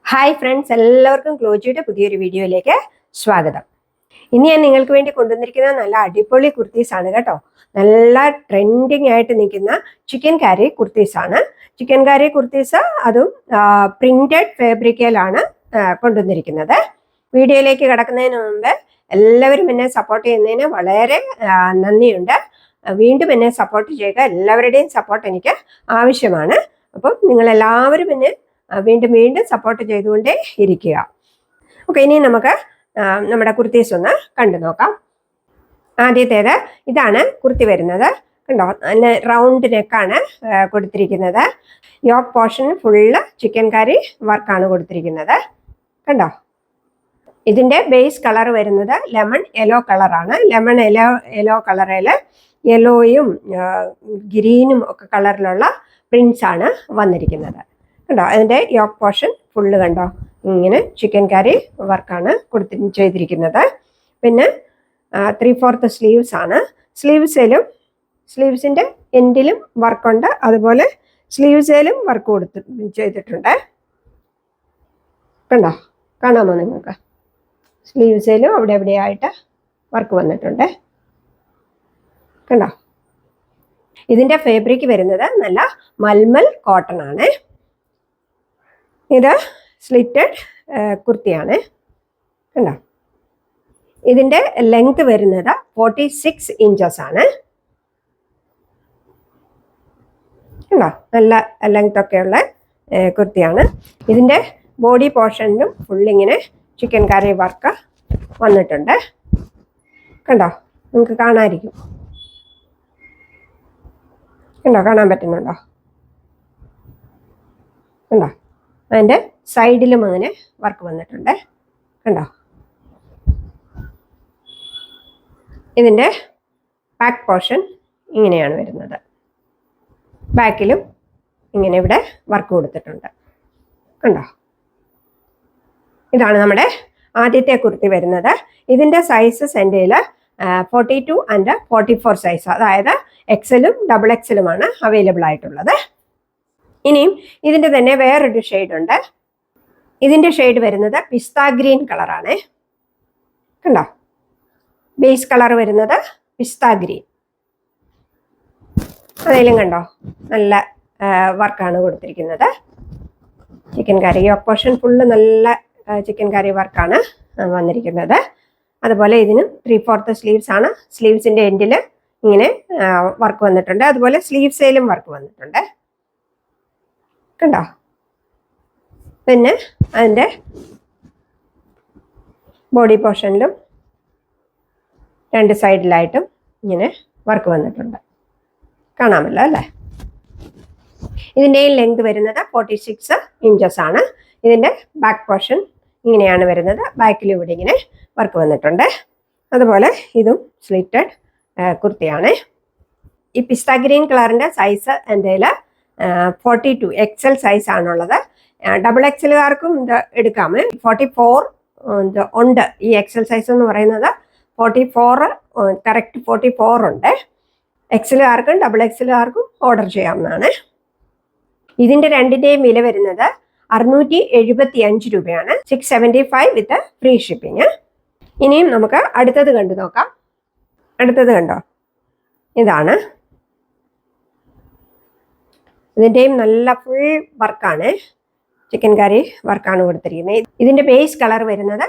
Hi friends, എല്ലാവർക്കും ക്ലോജിയുടെ പുതിയൊരു വീഡിയോയിലേക്ക് സ്വാഗതം. ഇനി ഞാൻ നിങ്ങൾക്ക് വേണ്ടി കൊണ്ടുവന്നിരിക്കുന്ന നല്ല അടിപൊളി കുർത്തീസ് ആണ് കേട്ടോ. നല്ല ട്രെൻഡിങ് ആയിട്ട് നിൽക്കുന്ന ചിക്കൻ കാരി കുർത്തീസ് ആണ്. ചിക്കൻ കാരി കുർത്തീസ് അതും പ്രിന്റഡ് ഫാബ്രിക്കയിലാണ് കൊണ്ടുവന്നിരിക്കുന്നത്. വീഡിയോയിലേക്ക് കിടക്കുന്നതിന് മുമ്പ് എല്ലാവരും എന്നെ സപ്പോർട്ട് ചെയ്യുന്നതിന് വളരെ നന്ദിയുണ്ട്. വീണ്ടും എന്നെ സപ്പോർട്ട് ചെയ്യുക. എല്ലാവരുടെയും സപ്പോർട്ട് എനിക്ക് ആവശ്യമാണ്. അപ്പം നിങ്ങളെല്ലാവരും എന്നെ വീണ്ടും വീണ്ടും സപ്പോർട്ട് ചെയ്തുകൊണ്ടേ ഇരിക്കുക. ഓക്കെ, ഇനി നമുക്ക് നമ്മുടെ കുർത്തീസ് ഒന്ന് കണ്ടു നോക്കാം. ആദ്യത്തേത് ഇതാണ് കുർത്തി വരുന്നത്. കണ്ടോ, റൗണ്ട് നെക്കാണ് കൊടുത്തിരിക്കുന്നത്. Yolk portion full chikankari വർക്കാണ് കൊടുത്തിരിക്കുന്നത്. കണ്ടോ, ഇതിൻ്റെ ബേസ് കളർ വരുന്നത് ലെമൺ യെല്ലോ കളറാണ്. ലെമൺ യെല്ലോ കളറിൽ യെല്ലോയും ഗ്രീനും ഒക്കെ കളറിലുള്ള പ്രിന്റ്സ് ആണ് വന്നിരിക്കുന്നത്. കണ്ടോ, അതിൻ്റെ യോക്ക് പോർഷൻ ഫുള്ള് കണ്ടോ, ഇങ്ങനെ ചിക്കൻ കാരി വർക്കാണ് ചെയ്തിരിക്കുന്നത്. പിന്നെ 3/4 സ്ലീവ്സ് ആണ്. സ്ലീവ്സിൻ്റെ എൻഡിലും വർക്കുണ്ട്, അതുപോലെ സ്ലീവ്സിലും വർക്ക് ചെയ്തിട്ടുണ്ട്. കണ്ടോ, കാണാമോ നിങ്ങൾക്ക്? സ്ലീവ്സിലും അവിടെ എവിടെയായിട്ട് വർക്ക് വന്നിട്ടുണ്ട്. കണ്ടോ, ഇതിൻ്റെ ഫാബ്രിക് വരുന്നത് നല്ല മൽമൽ കോട്ടൺ ആണ്. ഇത് സ്ലിറ്റഡ് കുർത്തിയാണ്. കണ്ടോ, ഇതിൻ്റെ ലെങ്ത് വരുന്നത് 46 ഇഞ്ചസ് ആണ്. കണ്ടോ, നല്ല ലെങ്ത് ഒക്കെയുള്ള കുർത്തിയാണ്. ഇതിൻ്റെ ബോഡി പോർഷനിലും ഫുള്ളിങ്ങനെ ചിക്കൻ കറി വർക്ക് വന്നിട്ടുണ്ട്. കണ്ടോ, നിങ്ങൾക്ക് കാണാതിരിക്കും. കണ്ടോ, കാണാൻ പറ്റുന്നുണ്ടോ? കണ്ടോ, അതിൻ്റെ സൈഡിലും അങ്ങനെ വർക്ക് വന്നിട്ടുണ്ട്. കണ്ടോ, ഇതിൻ്റെ ബാക്ക് പോർഷൻ ഇങ്ങനെയാണ് വരുന്നത്. ബാക്കിലും ഇങ്ങനെ ഇവിടെ വർക്ക് കൊടുത്തിട്ടുണ്ട്. കണ്ടോ, ഇതാണ് നമ്മുടെ ആദ്യത്തെ കുർത്തി വരുന്നത്. ഇതിൻ്റെ സൈസസ് എൻ്റെ കയ്യിൽ 42 ആൻഡ് 44 സൈസ്, അതായത് എക്സലും ഡബിൾ എക്സലുമാണ് അവൈലബിൾ ആയിട്ടുള്ളത്. ഇനിയും ഇതിൻ്റെ തന്നെ വേറൊരു ഷെയ്ഡ് ഉണ്ട്. ഇതിൻ്റെ ഷെയ്ഡ് വരുന്നത് പിസ്ത ഗ്രീൻ കളറാണ്. കണ്ടോ, ബേസ് കളർ വരുന്നത് പിസ്ത ഗ്രീൻ. അതിലും കണ്ടോ, നല്ല വർക്കാണ് കൊടുത്തിരിക്കുന്നത്. ചിക്കൻ കറി പോർഷൻ ഫുള്ള് നല്ല ചിക്കൻ കറി വർക്കാണ് വന്നിരിക്കുന്നത്. അതുപോലെ ഇതിനും 3/4 സ്ലീവ്സ് ആണ്. സ്ലീവ്സിൻ്റെ എൻഡിൽ ഇങ്ങനെ വർക്ക് വന്നിട്ടുണ്ട്, അതുപോലെ സ്ലീവ്സിലും വർക്ക് വന്നിട്ടുണ്ട്. കണ്ടോ, പിന്നെ അതിൻ്റെ ബോഡി പോർഷനിലും രണ്ട് സൈഡിലായിട്ടും ഇങ്ങനെ വർക്ക് വന്നിട്ടുണ്ട്. കാണാമല്ലോ അല്ലേ? ഇതിൻ്റെയും ലെങ്ത് വരുന്നത് 46 ഇഞ്ചസ് ആണ്. ഇതിൻ്റെ ബാക്ക് പോർഷൻ ഇങ്ങനെയാണ് വരുന്നത്. ബാക്കിലും ഇവിടെ ഇങ്ങനെ വർക്ക് വന്നിട്ടുണ്ട്. അതുപോലെ ഇതും സ്ലിറ്റഡ് കുർത്തിയാണ്. ഈ പിസ്ത ഗ്രീൻ കളറിൻ്റെ സൈസ് എൻ്റെ കയ്യിൽ 42 എക്സൽ സൈസ് ആണുള്ളത്. ഡബിൾ എക്സലുകാർക്കും ഇത് എടുക്കാം. 44 ഉണ്ട്. ഈ എക്സൽ സൈസ് എന്ന് പറയുന്നത് 44 കറക്റ്റ് 44 ഉണ്ട്. എക്സലുകാർക്കും ഡബിൾ എക്സലുകാർക്കും ഓർഡർ ചെയ്യാവുന്നതാണ്. ഇതിൻ്റെ രണ്ടിൻ്റെയും വില വരുന്നത് 675 രൂപയാണ്. 675 വിത്ത് ഫ്രീ ഷിപ്പിങ്. ഇനിയും നമുക്ക് അടുത്തത് കണ്ടു നോക്കാം. അടുത്തത് കണ്ടോ, ഇതാണ്. ഇതിൻ്റെയും നല്ല ഫുൾ വർക്കാണ്, ചിക്കൻ കറി വർക്കാണ് കൊടുത്തിരിക്കുന്നത്. ഇതിൻ്റെ ബേസ് കളർ വരുന്നത്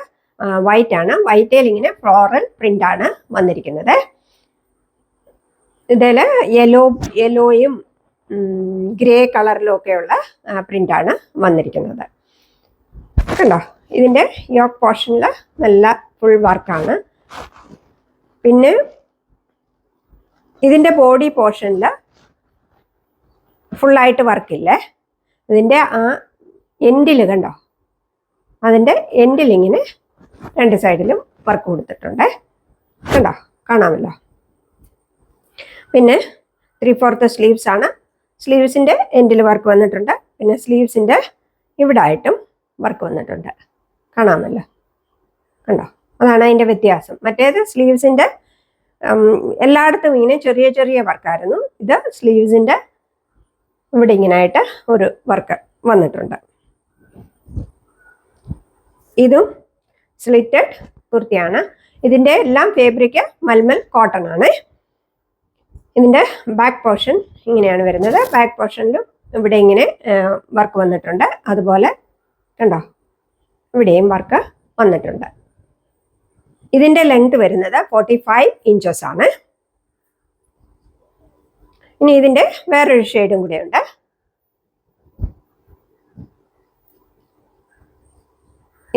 വൈറ്റ് ആണ്. വൈറ്റിൽ ഇങ്ങനെ ഫ്ലോറൽ പ്രിന്റ് ആണ് വന്നിരിക്കുന്നത്. ഇതിൽ യെല്ലോയും ഗ്രേ കളറിലും ഒക്കെയുള്ള പ്രിന്റാണ് വന്നിരിക്കുന്നത്. കണ്ടോ, ഇതിൻ്റെ യോക്ക് പോർഷനിൽ നല്ല ഫുൾ വർക്കാണ്. പിന്നെ ഇതിൻ്റെ ബോഡി പോർഷനിൽ ഫുള്ളായിട്ട് വർക്കില്ലേ, ഇതിൻ്റെ ആ എൻഡിൽ കണ്ടോ, അതിൻ്റെ എൻഡിൽ ഇങ്ങനെ രണ്ട് സൈഡിലും വർക്ക് കൊടുത്തിട്ടുണ്ട്. കണ്ടോ, കാണാമല്ലോ? പിന്നെ 3/4 സ്ലീവ്സ് ആണ്. സ്ലീവ്സിൻ്റെ എൻഡിൽ വർക്ക് വന്നിട്ടുണ്ട്. പിന്നെ സ്ലീവ്സിൻ്റെ ഇവിടെ ആയിട്ടും വർക്ക് വന്നിട്ടുണ്ട്. കാണാമല്ലോ? കണ്ടോ, അതാണ് അതിൻ്റെ വ്യത്യാസം. മറ്റേത് സ്ലീവ്സിൻ്റെ എല്ലായിടത്തും ഇങ്ങനെ ചെറിയ ചെറിയ വർക്കായിരുന്നു. ഇത് സ്ലീവ്സിൻ്റെ ഇവിടെ ഇങ്ങനായിട്ട് ഒരു വർക്ക് വന്നിട്ടുണ്ട്. ഇതും സ്ലിറ്റഡ് കുർത്തിയാണ്. ഇതിൻ്റെ എല്ലാം ഫാബ്രിക് മൽമൽ കോട്ടൺ ആണ്. ഇതിൻ്റെ ബാക്ക് പോർഷൻ ഇങ്ങനെയാണ് വരുന്നത്. ബാക്ക് പോർഷനിലും ഇവിടെ ഇങ്ങനെ വർക്ക് വന്നിട്ടുണ്ട്. അതുപോലെ കണ്ടോ, ഇവിടെയും വർക്ക് വന്നിട്ടുണ്ട്. ഇതിൻ്റെ ലെങ്ത് വരുന്നത് 45 ഇഞ്ചസ് ആണ്. ഇനി ഇതിൻ്റെ വേറൊരു ഷെയ്ഡും കൂടെ ഉണ്ട്.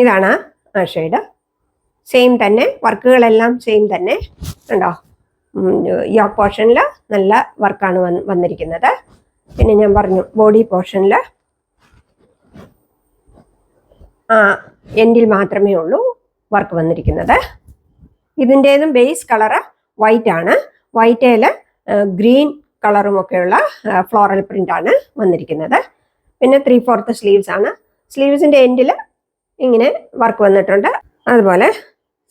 ഇതാണ് ആ ഷെയ്ഡ്. സെയിം തന്നെ, വർക്കുകളെല്ലാം സെയിം തന്നെ. ഉണ്ടോ, യോക്ക് പോർഷനിൽ നല്ല വർക്കാണ് വന്നിരിക്കുന്നത്. പിന്നെ ഞാൻ പറഞ്ഞു ബോഡി പോർഷനിൽ എൻഡിൽ മാത്രമേ ഉള്ളൂ വർക്ക് വന്നിരിക്കുന്നത്. ഇതിൻ്റെതും ബേസ് കളറ് വൈറ്റ് ആണ്. വൈറ്റേൽ ഗ്രീൻ കളറും ഒക്കെയുള്ള ഫ്ലോറൽ പ്രിന്റ് ആണ് വന്നിരിക്കുന്നത്. പിന്നെ 3/4 സ്ലീവ്സ് ആണ്. സ്ലീവ്സിൻ്റെ എൻഡിൽ ഇങ്ങനെ വർക്ക് വന്നിട്ടുണ്ട്. അതുപോലെ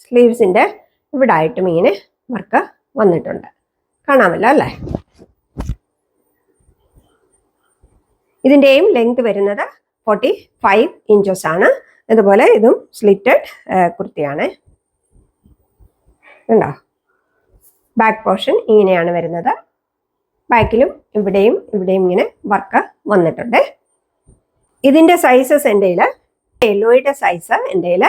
സ്ലീവ്സിൻ്റെ ഇവിടെ ആയിട്ടും ഇങ്ങനെ വർക്ക് വന്നിട്ടുണ്ട്. കാണാമല്ലോ അല്ലേ? ഇതിൻ്റെയും ലെങ്ത് വരുന്നത് 45 ഇഞ്ചസ് ആണ്. അതുപോലെ ഇതും സ്ലിറ്റഡ് കുർത്തിയാണ്. ഉണ്ടോ, ബാക്ക് പോർഷൻ ഇങ്ങനെയാണ് വരുന്നത്. ബാക്കിലും ഇവിടെയും ഇങ്ങനെ വർക്ക് വന്നിട്ടുണ്ട്. ഇതിൻ്റെ സൈസസ് എൻ്റെ കയ്യിൽ യെല്ലോയുടെ സൈസ് എൻ്റെ കയ്യിൽ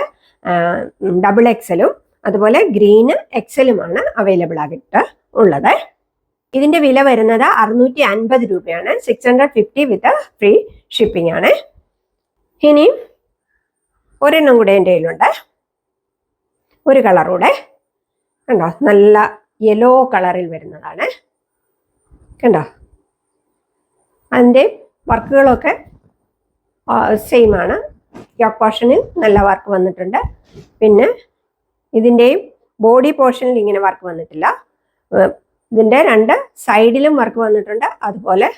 XXL അതുപോലെ ഗ്രീന് XLുമാണ് അവൈലബിൾ ആയിട്ട് ഉള്ളത്. ഇതിൻ്റെ വില വരുന്നത് 650 രൂപയാണ്. 650 വിത്ത് ഫ്രീ ഷിപ്പിംഗ് ആണ്. ഇനി ഒരെണ്ണം കൂടെ എൻ്റെ കയ്യിലുണ്ട്, ഒരു കളറൂടെ. കണ്ടോ, നല്ല യെല്ലോ കളറിൽ വരുന്നതാണ്. കണ്ടോ, അതിൻ്റെ വർക്കുകളൊക്കെ സെയിം ആണ്. യോക്ക് പോർഷനിൽ നല്ല വർക്ക് വന്നിട്ടുണ്ട്. പിന്നെ ഇതിൻ്റെയും ബോഡി പോർഷനിൽ ഇങ്ങനെ വർക്ക് വന്നിട്ടില്ല. ഇതിൻ്റെ 2 സൈഡിലും വർക്ക് വന്നിട്ടുണ്ട്. അതുപോലെ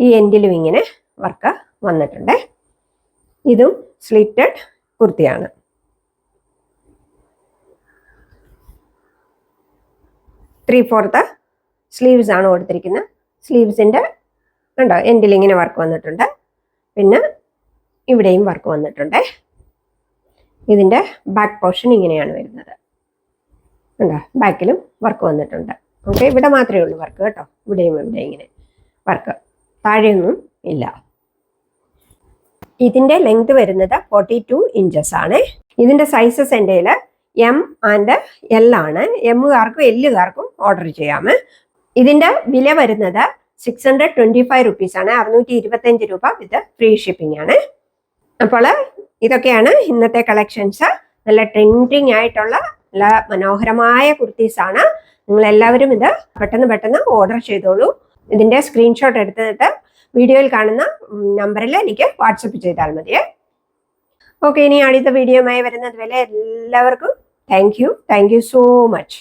ഈ എൻഡിലും ഇങ്ങനെ വർക്ക് വന്നിട്ടുണ്ട്. ഇതും സ്ലിറ്റഡ് കുർത്തിയാണ്. ത്രീ-ഫോർത്ത് സ്ലീവ്സ് ആണ് കൊടുത്തിരിക്കുന്നത്. സ്ലീവ്സിൻ്റെ കണ്ടോ എൻഡിൽ ഇങ്ങനെ വർക്ക് വന്നിട്ടുണ്ട്. പിന്നെ ഇവിടെയും വർക്ക് വന്നിട്ടുണ്ട്. ഇതിൻ്റെ ബാക്ക് പോർഷൻ ഇങ്ങനെയാണ് വരുന്നത്. കണ്ടോ, ബാക്കിലും വർക്ക് വന്നിട്ടുണ്ട്. ഓക്കെ, ഇവിടെ മാത്രമേ ഉള്ളൂ വർക്ക് കേട്ടോ. ഇവിടെയും ഇവിടെ ഇങ്ങനെ വർക്ക്, താഴെയൊന്നും ഇല്ല. ഇതിൻ്റെ ലെങ്ത് വരുന്നത് 42 ഇഞ്ചസ് ആണ്. ഇതിൻ്റെ സൈസസ് എൻ്റെ കയ്യിൽ M ആൻഡ് L ആണ്. എമ്മുകാർക്കും എല്ലുകാർക്കും ഓർഡർ ചെയ്യാം. ഇതിൻ്റെ വില വരുന്നത് 625 റുപ്പീസാണ്. 625 രൂപ വിത്ത് ഫ്രീ ഷിപ്പിംഗ് ആണ്. അപ്പോൾ ഇതൊക്കെയാണ് ഇന്നത്തെ കളക്ഷൻസ്. നല്ല ട്രെൻഡിങ് ആയിട്ടുള്ള നല്ല മനോഹരമായ കുർത്തീസാണ്. നിങ്ങളെല്ലാവരും ഇത് പെട്ടെന്ന് ഓർഡർ ചെയ്തോളൂ. ഇതിൻ്റെ സ്ക്രീൻഷോട്ട് എടുത്തിട്ട് വീഡിയോയിൽ കാണുന്ന നമ്പറിൽ എനിക്ക് വാട്സപ്പ് ചെയ്താൽ മതിയേ. ഓക്കെ, ഇനി അടുത്ത വീഡിയോയുമായി വരുന്നത് വരെ എല്ലാവർക്കും താങ്ക് യു സോ മച്ച്.